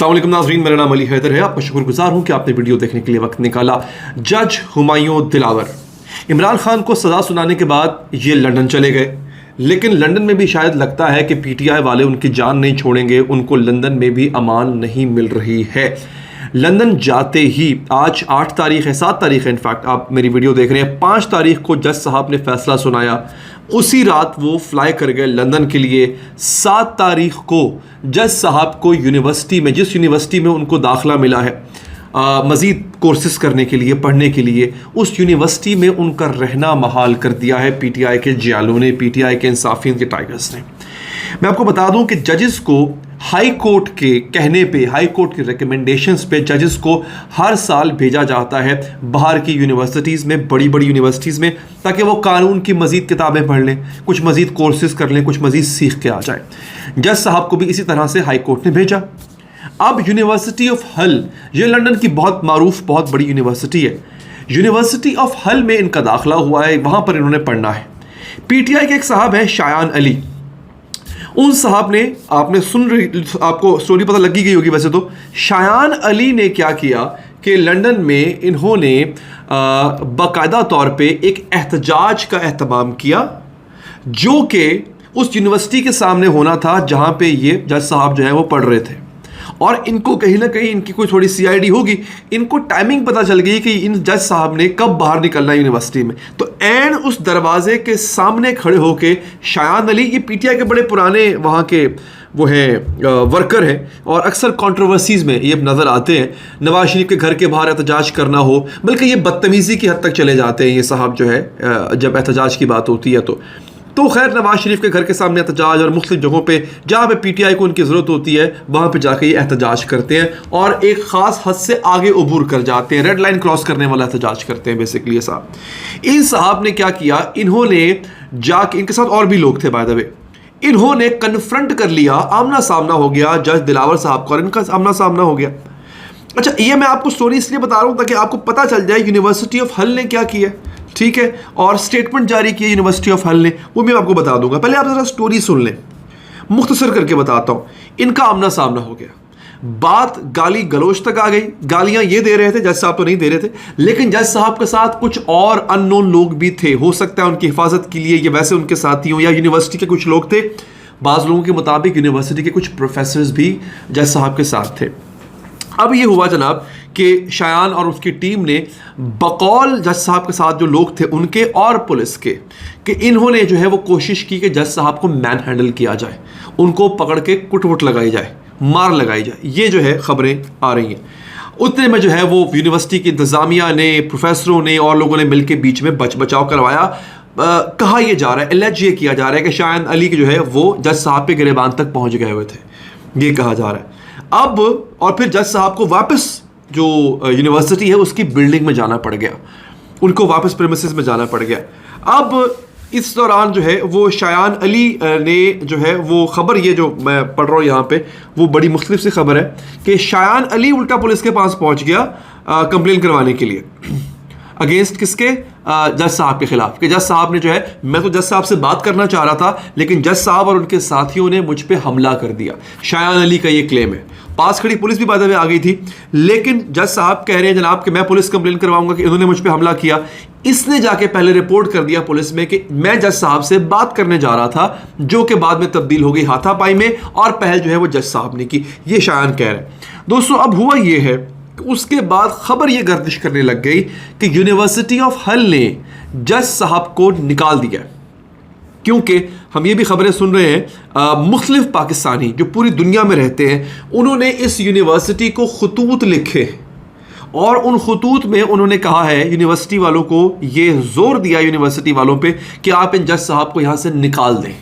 अस्सलाम वालेकुम नाज़रीन, मेरा नाम अली हैदर है। आपका शुक्रगुजार हूँ कि आपने वीडियो देखने के लिए वक्त निकाला। जज हुमायूं दिलावर इमरान खान को सज़ा सुनाने के बाद ये लंदन चले गए, लेकिन लंदन में भी शायद लगता है कि पीटीआई वाले उनकी जान नहीं छोड़ेंगे। उनको लंदन में भी अमान नहीं मिल रही है। लंदन जाते ही आज 8 तारीख है, 7 तारीख है, इनफैक्ट आप मेरी वीडियो देख रहे हैं, 5 तारीख को जज साहब ने फैसला सुनाया। उसी रात वो फ्लाई कर गए लंदन के लिए। 7 तारीख को जज साहब को यूनिवर्सिटी में, जिस यूनिवर्सिटी में उनको दाखिला मिला है मज़ीद कोर्सेज करने के लिए, पढ़ने के लिए, उस यूनिवर्सिटी में उनका रहना महाल कर दिया है पीटीआई के जियालों ने, पीटीआई के इंसाफियन के टाइगर्स ने। मैं आपको बता दूं कि जजेस को हाई कोर्ट के कहने पे, हाई कोर्ट के रिकमेंडेशंस पे जजेस को हर साल भेजा जाता है बाहर की यूनिवर्सिटीज़ में, बड़ी बड़ी यूनिवर्सिटीज़ में, ताकि वो कानून की मज़ीद किताबें पढ़ लें, कुछ मज़ीद कोर्सेज कर लें, कुछ मज़ीद सीख के आ जाए। जज साहब को भी इसी तरह से हाई कोर्ट ने भेजा। अब यूनिवर्सिटी ऑफ हल, ये लंदन की बहुत मारूफ, बहुत बड़ी यूनिवर्सिटी है। यूनिवर्सिटी ऑफ हल में इनका दाखिला हुआ है, वहाँ पर इन्होंने पढ़ना है। पीटीआई के एक साहब हैं शायान अली, उन साहब ने, आपने आपको स्टोरी पता लगी गई होगी वैसे तो। शायान अली ने क्या किया कि लंदन में इन्होंने बाकायदा तौर पे एक एहतजाज का एहतमाम किया, जो कि उस यूनिवर्सिटी के सामने होना था जहाँ पे ये जज साहब जो है वो पढ़ रहे थे। और इनको कहीं ना कहीं इनकी कोई थोड़ी सीआईडी होगी, इनको टाइमिंग पता चल गई कि इन जज साहब ने कब बाहर निकलना है यूनिवर्सिटी में। तो एंड उस दरवाजे के सामने खड़े होके शायान अली, ये पीटीआई के बड़े पुराने वहाँ के वो हैं वर्कर हैं और अक्सर कंट्रोवर्सीज़ में ये नज़र आते हैं। नवाज शरीफ के घर के बाहर एहतजाज करना हो, बल्कि ये बदतमीज़ी की हद तक चले जाते हैं ये साहब जो है जब एहतजाज की बात होती है तो खैर नवाज शरीफ के घर के सामने एहतजाज और मुख्तलिफ जगहों पे जहाँ पे पीटीआई को उनकी ज़रूरत होती है वहाँ पे जाके ये एहतजाज करते हैं और एक ख़ास हद से आगे उबूर कर जाते हैं, रेड लाइन क्रॉस करने वाला एहतजाज करते हैं बेसिकली ये साहब। इन साहब ने क्या किया, इन्होंने जाके, इनके साथ और भी लोग थे बाय द वे, इन्होंने कन्फ्रंट कर लिया, आमना सामना हो गया जज दिलावर साहब का और इनका आमना सामना हो गया। अच्छा, ये मैं आपको स्टोरी इसलिए बता रहा हूँ ताकि आपको पता चल जाए यूनिवर्सिटी ऑफ हल ने क्या किया, ठीक है, और स्टेटमेंट जारी किया यूनिवर्सिटी ऑफ हल ने, वो भी मैं आपको बता दूंगा। पहले आप जरा स्टोरी सुन लें, मुख्तसर करके बताता हूँ। इनका आमना सामना हो गया, बात गाली गलोच तक आ गई। गालियां ये दे रहे थे, जज साहब तो नहीं दे रहे थे, लेकिन जज साहब के साथ कुछ और अननोन लोग भी थे। हो सकता है उनकी हिफाजत के लिए ये वैसे उनके साथी हों या यूनिवर्सिटी के कुछ लोग थे। बाज़ लोगों के मुताबिक यूनिवर्सिटी के कुछ प्रोफेसर्स भी जज साहब के साथ थे। अब ये हुआ जनाब कि शायान और उसकी टीम ने बकौल जज साहब के साथ जो लोग थे उनके और पुलिस के, कि इन्होंने जो है वो कोशिश की कि जज साहब को मैन हैंडल किया जाए, उनको पकड़ के कुट-वुट लगाई जाए, मार लगाई जाए। ये जो है खबरें आ रही हैं। उतने में जो है वो यूनिवर्सिटी की इंतज़ामिया ने, प्रोफेसरों ने और लोगों ने मिलकर बीच में बचाव करवाया। कहा यह जा रहा है, एलिज ये किया जा रहा है कि शायान अली के जो है वो जज साहब के गिरेबान तक पहुँच गए हुए थे, ये कहा जा रहा है। अब और फिर जज साहब को वापस जो यूनिवर्सिटी है उसकी बिल्डिंग में जाना पड़ गया, उनको वापस प्रेमिसेस में जाना पड़ गया। अब इस दौरान जो है वो शायान अली ने जो है वो खबर, ये जो मैं पढ़ रहा हूँ यहाँ पे, वो बड़ी मुख्तलिफ सी खबर है कि शायान अली उल्टा पुलिस के पास पहुँच गया कंप्लेन करवाने के लिए अगेंस्ट किसके, जज साहब के खिलाफ, कि जज साहब ने जो है, मैं तो जज साहब से बात करना चाह रहा था लेकिन जज साहब और उनके साथियों ने मुझ पे हमला कर दिया। शायान अली का ये क्लेम है। पास खड़ी पुलिस भी बाद में आ गई थी, लेकिन जज साहब कह रहे हैं जनाब कि मैं पुलिस कंप्लेन करवाऊंगा कि इन्होंने मुझ पे हमला किया। इसने जाके पहले रिपोर्ट कर दिया पुलिस में कि मैं जज साहब से बात करने जा रहा था, जो कि बाद में तब्दील हो गई हाथापाई में, और पहल जो है वो जज साहब ने की। ये शायान कह रहे हैं। दोस्तों, अब हुआ ये है कि उसके बाद खबर ये गर्दिश करने लग गई कि यूनिवर्सिटी ऑफ हल ने जज साहब को निकाल दिया, क्योंकि हम ये भी खबरें सुन रहे हैं मुख्तलिफ पाकिस्तानी जो पूरी दुनिया में रहते हैं, उन्होंने इस यूनिवर्सिटी को खतूत लिखे और उन खतूत में उन्होंने कहा है, यूनिवर्सिटी वालों को ये जोर दिया यूनिवर्सिटी वालों पे कि आप इन जज साहब को यहाँ से निकाल दें।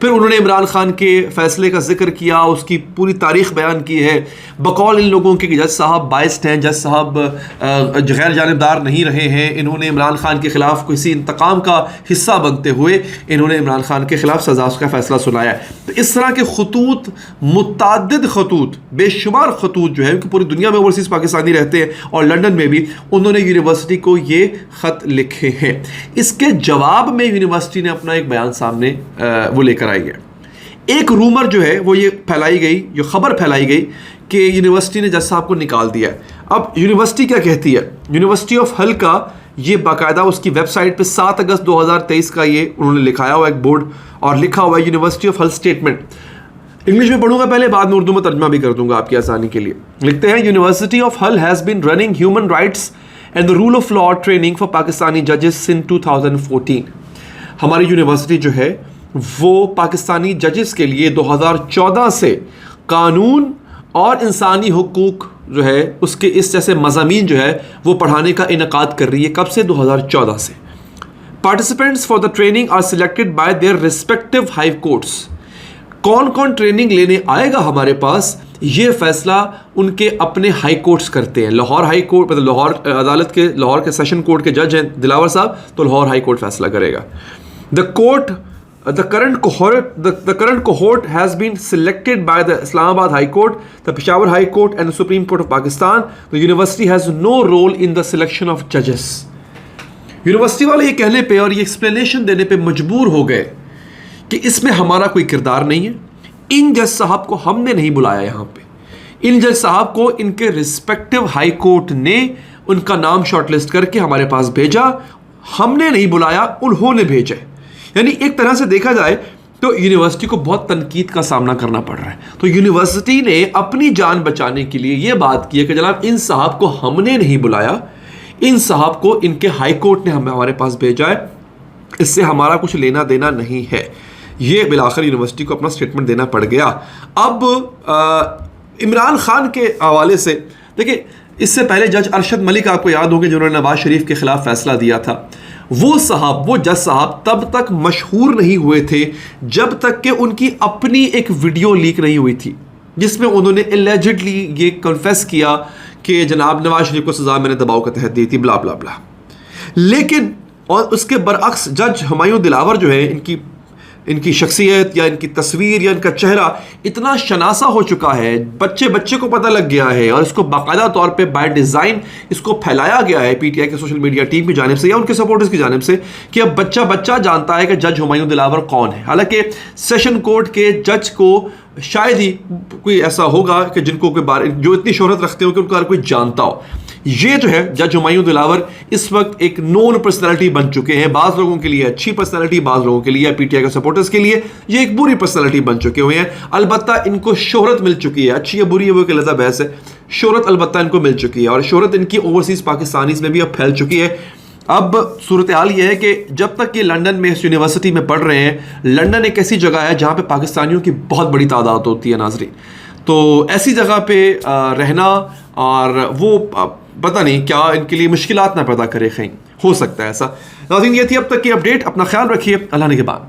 फिर उन्होंने इमरान खान के फैसले का जिक्र किया, उसकी पूरी तारीख बयान की है, बकौल इन लोगों के कि जज साहब बाइस्ड हैं, जज साहब गैर जानिबदार नहीं रहे हैं, इन्होंने इमरान खान के ख़िलाफ़ किसी इंतकाम का हिस्सा बनते हुए इन्होंने इमरान खान के ख़िलाफ़ सज़ा का फ़ैसला सुनाया है। तो इस तरह के खतूत, मुतअद्दिद खतूत, बेशुमार खतूत जो है, क्योंकि पूरी दुनिया में ओवरसीज़ पाकिस्तानी रहते हैं और लंदन में भी, उन्होंने यूनिवर्सिटी को ये ख़त लिखे हैं। इसके जवाब में यूनिवर्सिटी ने अपना एक बयान सामने वो लेकर आई है। एक रूमर जो है वो ये फैलाई गई, जो खबर फैलाई गई कि यूनिवर्सिटी ने जज साहब को निकाल दिया है। अब यूनिवर्सिटी क्या कहती है? यूनिवर्सिटी ऑफ हल का ये बाकायदा उसकी वेबसाइट पे 7 अगस्त 2023 का ये उन्होंने लिखाया हुआ एक बोर्ड, और लिखा हुआ है यूनिवर्सिटी ऑफ हल स्टेटमेंट। इंग्लिश में पढ़ूंगा पहले, बाद में उर्दू में तर्जमा भी कर दूंगा आपकी आसानी के लिए। लिखते हैं, university of Hull has been running human rights and the rule of law training for Pakistani जजेस सिंस 2014। हमारी यूनिवर्सिटी जो है वो पाकिस्तानी जजेस के लिए 2014 से कानून और इंसानी हुकूक जो है उसके इस जैसे मज़ामीन जो है वो पढ़ाने का इनकाद कर रही है। कब से? 2014 से। Participants for the training are selected by their respective high courts. कौन कौन ट्रेनिंग लेने आएगा हमारे पास, ये फैसला उनके अपने हाई कोर्ट्स करते हैं। लाहौर हाई कोर्ट, मतलब लाहौर अदालत के, लाहौर के सेशन कोर्ट के जज हैं दिलावर साहब, तो लाहौर हाई कोर्ट फैसला करेगा। The current cohort has been selected by the Islamabad High Court, the Peshawar High Court and the Supreme Court of Pakistan. The university has no role in the selection of judges. University वाले ये कहने पे और ये explanation देने पे मजबूर हो गए कि इसमें हमारा कोई किरदार नहीं है। इन जज साहब को हमने नहीं बुलाया यहाँ पे। इन जज साहब को इनके रिस्पेक्टिव हाई कोर्ट ने उनका नाम शॉर्टलिस्ट करके हमारे पास भेजा, हमने नहीं बुलाया, उन्होंने भेजा। यानी एक तरह से देखा जाए तो यूनिवर्सिटी को बहुत तनकीद का सामना करना पड़ रहा है। तो यूनिवर्सिटी ने अपनी जान बचाने के लिए ये बात की है कि जनाब इन साहब को हमने नहीं बुलाया, इन साहब को इनके हाई कोर्ट ने हमारे पास भेजा है, इससे हमारा कुछ लेना देना नहीं है। ये बिलाखिर यूनिवर्सिटी को अपना स्टेटमेंट देना पड़ गया। अब इमरान खान के हवाले से देखिए, इससे पहले जज अरशद मलिक आपको याद होंगे जिन्होंने नवाज शरीफ के खिलाफ फैसला दिया था। वो जज साहब तब तक मशहूर नहीं हुए थे जब तक कि उनकी अपनी एक वीडियो लीक नहीं हुई थी जिसमें उन्होंने एलिजिडली ये कन्फेस किया कि जनाब नवाज शरीफ को सजा मैंने दबाव के तहत दी थी, ब्ला ब्ला ब्ला। लेकिन और उसके बरअक्स जज हुमायूं दिलावर जो है, इनकी शख्सियत या इनकी तस्वीर या इनका चेहरा इतना शनासा हो चुका है, बच्चे को पता लग गया है, और इसको बाकायदा तौर पे बाय डिज़ाइन इसको फैलाया गया है पीटीआई के सोशल मीडिया टीम की जानिब से या उनके सपोर्टर्स की जानिब से कि अब बच्चा जानता है कि जज हुमायूं दिलावर कौन है। हालांकि सेशन कोर्ट के जज को शायद ही कोई ऐसा होगा कि जिनको के बारे जो इतनी शोहरत रखते हो कि उनको हर कोई जानता हो। ये जो है जज हुमायूं दिलावर इस वक्त एक नोन पर्सनैलिटी बन चुके हैं। बाज़ लोगों के लिए अच्छी पर्सनैलिटी, बाज़ लोगों के लिए पीटीआई के सपोर्टर्स के लिए ये एक बुरी पर्सनैलिटी बन चुके हुए हैं। अलबत्ता इनको शोहरत मिल चुकी है, अच्छी या बुरी है वो एक अलग बहस है। शोहरत अलबत्ता इनको मिल चुकी है और शोहरत इनकी ओवरसीज़ पाकिस्तानीज़ में भी अब फैल चुकी है। अब सूरत हाल ये है कि जब तक ये लंदन में इस यूनिवर्सिटी में पढ़ रहे हैं, लंदन एक ऐसी जगह है जहाँ पे पाकिस्तानियों की बहुत बड़ी तादाद होती है नाज़रीन। तो ऐसी जगह पे रहना और वो पता नहीं क्या इनके लिए मुश्किलात ना पैदा करे, कहीं हो सकता है ऐसा। नाज़रीन ये थी अब तक की अपडेट। अपना ख्याल रखिए, अल्लाह ने के बाद।